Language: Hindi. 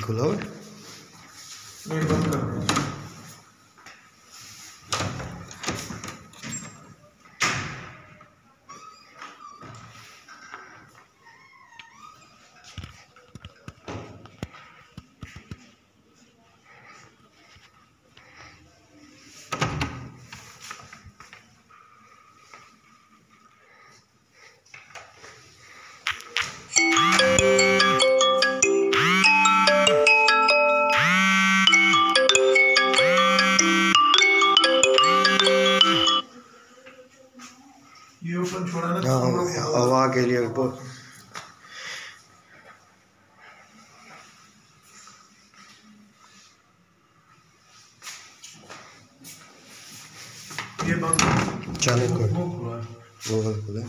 खुला हुआ बंद कर दो। ये ओपन छोड़ा ना हवा के लिए ये बंद चालू कर वो खुला है। वो खुला